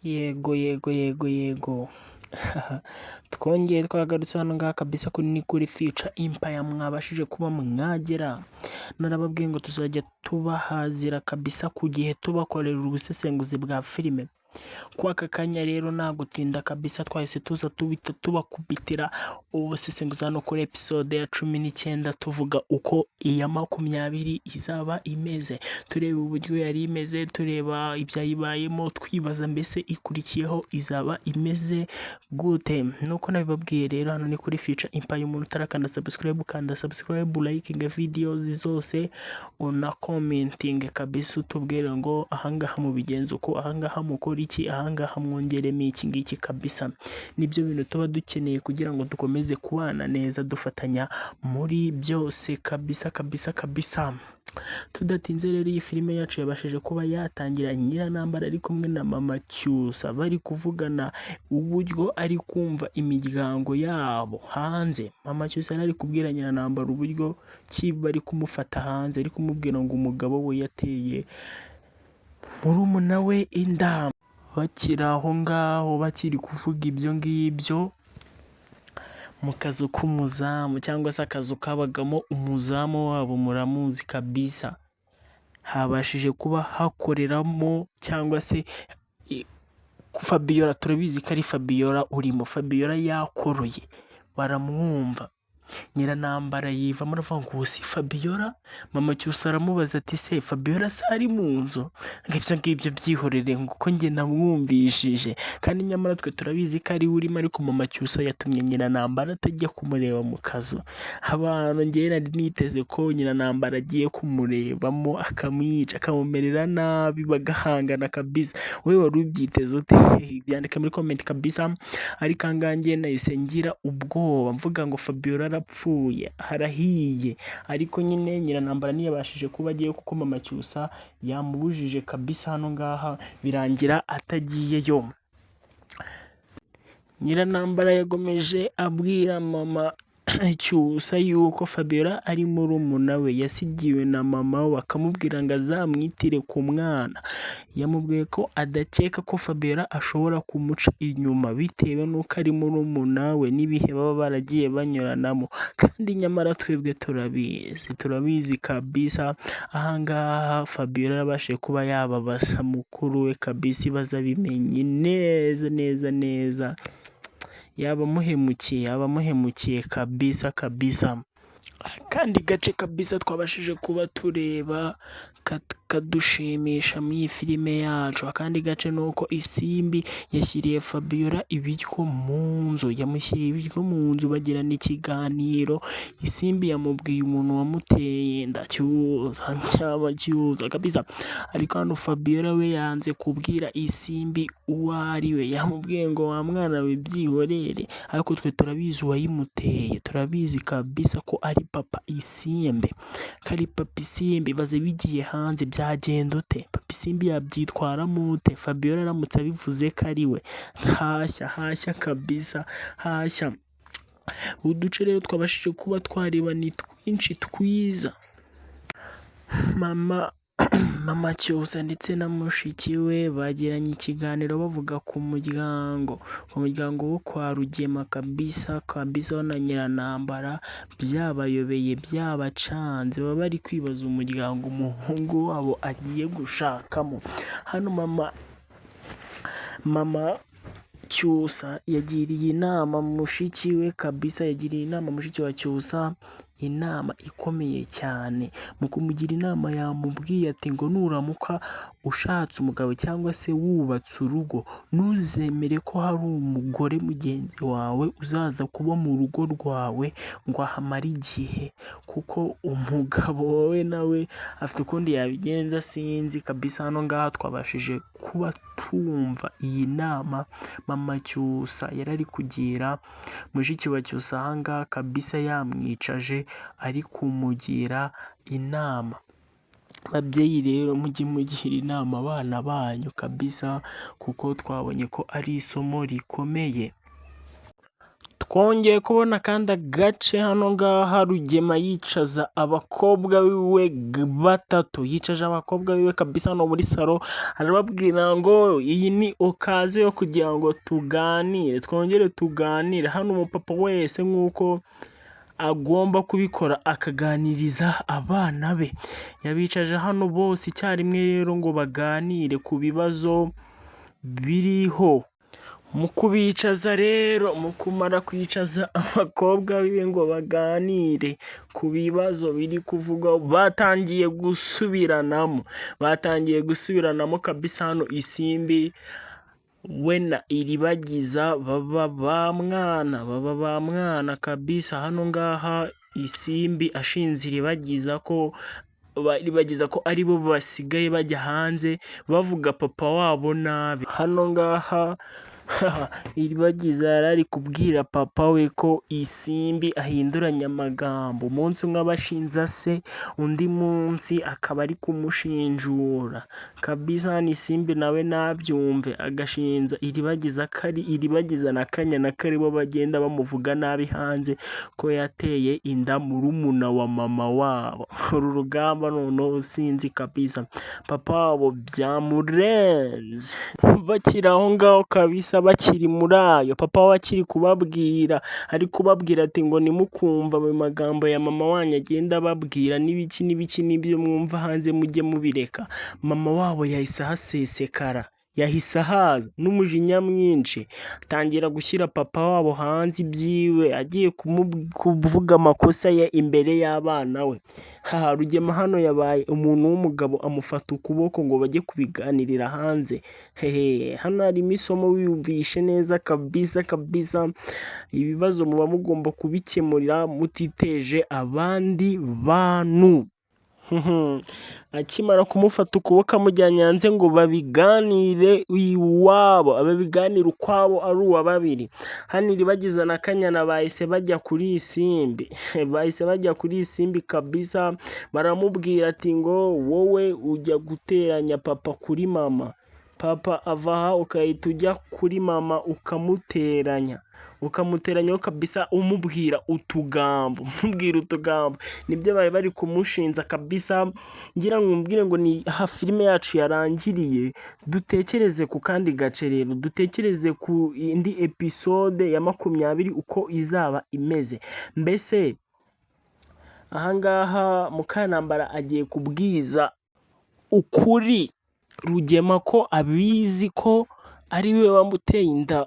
Yego yego yego yego. Twongeye twagarutse hano ngaha kabisa ni kuri Future Empire mwabashije kuba mwagera. Narababwiye ngo tuzajya tubahazira kabisa ku gihe tubakorera ubusesenguzi bwa filime. Kwa aka kanya rero nta gutinda kabisa twahise tuza tubakubitira ubusesenguzi hano kuri episode ya 19 tuvuga uko iya 20 izaba imeze. Tureba uburyo yari imeze, tureba ibyayibayemo, twibaza mbese ikurikiyeho izaba imeze gute. Nuko nabibabwiye rero hano ni kuri Future Empire. Umuntu utarakanda subscribe, kanda subscribe, liking videos zose, una commenting kabisa utubwire ngo ahangaha mu bigenzo uko, ahangaha mukora iki, ahangaha mwongeremo iki ngiki kabisa. Nibyo bintu tuba dukeneye kugira ngo dukomeze kubana neza dufatanya muri byose kabisa kabisa kabisa. Tudatinze rero iyi filime yacu yabashije kuba yatangira. Nyiranambara ari kumwe na Mama Cyusa bari kuvugana uburyo ari kumva imiryango yabo hanze. Mama Cyusa ari kubwira Nyiranambara uburyo ki bari kumufata hanze, ari kumubwira ngo umugabo we yateye murumuna we inda. Bakiri aho ngaho bakiri kuvuga ibyo ngibyo, mu kazu k'umuzamu cyangwa se akazu kabagamo umuzamu wabo muramuzi kabisa, habashije kuba hakoreramo cyangwa se Fabiola. Turabizi ko ari Fabiola urimo. Fabiola yakoroye baramwumva. Nyiranambara yivamo aravuga ngo si Fabiola. Mama Cyusa aramubaza ati se Fabiola se ari mu nzu? Ngibyo ngibyo byihorere ngo uko njye namwumvishije, kandi nyamara twe turabizi ko ari urimo. Ariko Mama Cyusa yatumye Nyiranambara atajya kumureba mu kazu. Abantu njye nari niteze ko Nyiranambara agiye kumurebamo akamwica, akamumerera nabi, bagahangana kabisa. Wowe wari ubyiteze ute? Byandika muri comment kabisa. Ariko angange nahise ngira ubwoba mvuga ngo Fabiola arapfuye, harahiye. Ariko nyine Nyiranambara ntiyabashije kuba agiye kuko Mama Cyusa yamubujije kabisa hano ngaha, birangira atagiyeyo. Nyiranambara yagomeje abwira Mama Cyusa yuko Fabiola ari murumuna we yasigiwe na mama we, akamubwira ngo azamwitire ku mwana. Yamubwiye ko adakeka ko Fabiola ashobora kumuca inyuma bitewe n'uko ari murumuna we n'ibihe baba baragiye banyuranamo. Kandi nyamara twebwe turabizi kabisa. Ahangaha Fabiola yabashije kuba yababaza mukuru we kabisa, ibaza bimenye neza neza neza, yabamuhemukiye kabisa kabisa. Kandi gace kabisa twabashije kuba tureba kadushimisha mu iyi filime yacu. Akandi gace nuko Isimbi yashyiriye Fabiola ibiryo mu nzu, yamushyiriye ibiryo mu nzu bagirana ikiganiro. Isimbi yamubwiye umuntu wamuteye Cyusa kabisa. Ariko hano Fabiola we yanze kubwira Isimbi uwo ari we. Yamubwiye ngo wa mwana we byihorere, ariko twe turabizi uwayimuteye, turabizi kabisa ko ari Papa Isimbi. Kari Papa Isimbi. Baze bigiye hanze byagenda ute? Papa Isimbi yabyitwaramo ute? Fabiola aramutse abivuze ko ari we, hashya kabisa, hashya. Uduce rero twabashije kuba twareba ni twinshi twiza. Mama Cyusa ndetse na mushiki we bagiranye ikiganiro bavuga ku muryango wo kwa Rugema kabisa na Nyiranambara. Byabayobeye, byabacanze, baba bari kwibaza umuryango umuhungu wabo agiye gushakamo. Hano Mama Cyusa yagiriye inama mushiki we kabisa, yagiriye inama mushiki wa Cyusa, inama ikomeye cyane. Mu kumugira inama yamubwiye ati ngo nuramuka ushatse umugabo cyangwa se wubatse urugo, ntuzemere ko hari umugore mugenzi wawe uzaza kuba mu rugo rwawe ngo ahamare igihe, kuko umugabo wawe nawe afite ukundi yabigenza sinzi kabisa. Hano ngaha twabashije kuba tumva iyi nama Mama Cyusa yarari kugira mushiki wa Cyusa. Ahangaha kabisa yamwicaje ari kumugira inama. Babyeyi rero mujye mugira inama abana banyu kabisa, kuko twabonye ko ari isomo rikomeye. Twongeye kubona kandi agace hano ngaha Rugema yicaza abakobwa biwe batatu, yicaje abakobwa biwe kabisa hano muri salo, arababwira ngo iyi ni okaziyo yo kugira ngo tuganire, twongere tuganire. Hano umupapa wese nk'uko agomba kubikora akaganiriza abana be, yabicaje hano bose icyarimwe rero ngo baganire ku bibazo biriho. Mu kubicaza rero, mu kumara kwicaza abakobwa biwe ngo baganire ku bibazo biri kuvugwa, batangiye gusubiranamo kabisa. Hano Isimbi we na Iribagiza baba ba mwana kabisa. Hano ngaha Isimbi ashinze Iribagiza ko aribo basigaye bajya hanze bavuga papa wabo nabi. Hano ngaha Iribagiza yari ari kubwira papa we ko Isimbi ahinduranya amagambo, umunsi umwe abashinja se, undi munsi akaba ari kumushinjura kabisa. Hano Isimbi nawe nabyumve agashinja Iribagiza na Kanyana ko aribo bagenda bamuvuga nabi hanze ko yateye inda murumuna wa mama wabo. Uru rugamba noneho sinzi kabisa, papa wabo byamurenze. Bakiri aho ngaho kabisa, bakiri muri ayo, papa we akiri kubabwira, ari kubabwira ati ngo nimukumva mu magambo ya mama wanyu agenda ababwira n'ibiki n'ibyo mwumva hanze mujye mubireka. Mama wabo yahise ahasesekara, yahise ahaza n'umujinya mwinshi, atangira gushyira papa wabo hanze ibyiwe, agiye kuvuga amakosa ye imbere y'abana we. Rugema hano yabaye umuntu w'umugabo, amufata ukuboko ngo bajye kubiganirira hanze. Hano harimo isomo, wiyumvishe neza kabisa. Ibibazo muba mugomba kubikemurira mutiteje abandi bantu. Akimara kumufata ukuboko amujyanye hanze ngo babiganire iwabo, ababiganira ukwabo ari uwa babiri. Hano Iribagiza na Kanyana bahise bajya kuri Isimbi kabisa, baramubwira ati ngo wowe ujya guteranya papa kuri mama, papa ava aha ukahita ujya kuri mama ukamuteranyaho kabisa, umubwira utugambo. Nibyo bari kumushinja kabisa. Ngira ngo umbwire ngo ni aha filime yacu yarangiriye, dutekereze ku kandi gace rero, dutekereze ku indi episode ya 20 uko izaba imeze. Mbese ahangaha Mukanambara agiye kubwiza ukuri Rugema ko abizi ko ari we wamuteye inda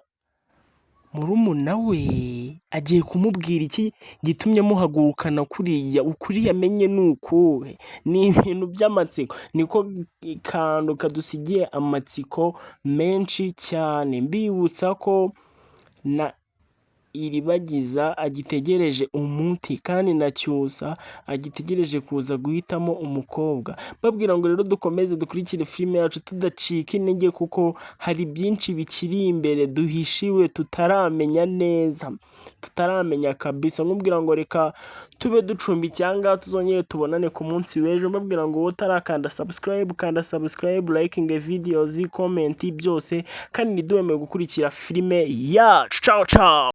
murumuna we. Agiye kumubwira iki gitumye muhagurukana kuriya, ukuri yamenye nukuhe? Ni ibintu by'amatsiko, niko kantu kadusigiye amatsiko menshi cyane. Mbibutsa ko na Iribagiza agitegereje umuti, kandi na Cyusa agitegereje kuza guhitamo umukobwa. Babwira ngo rero dukomeze dukurikire filime yacu tudacika intege, kuko hari byinshi bikiri imbere duhishiwe tutaramenya kabisa. Nkubwira ngo reka tube ducumbi cyangwa tuzongere tubonane ku munsi w'ejo. Babwira ngo wowe utarakanda subscribe, kanda subscribe, liking videos, comment byose, kandi ntiduheme gukurikira filime yacu. Ciao.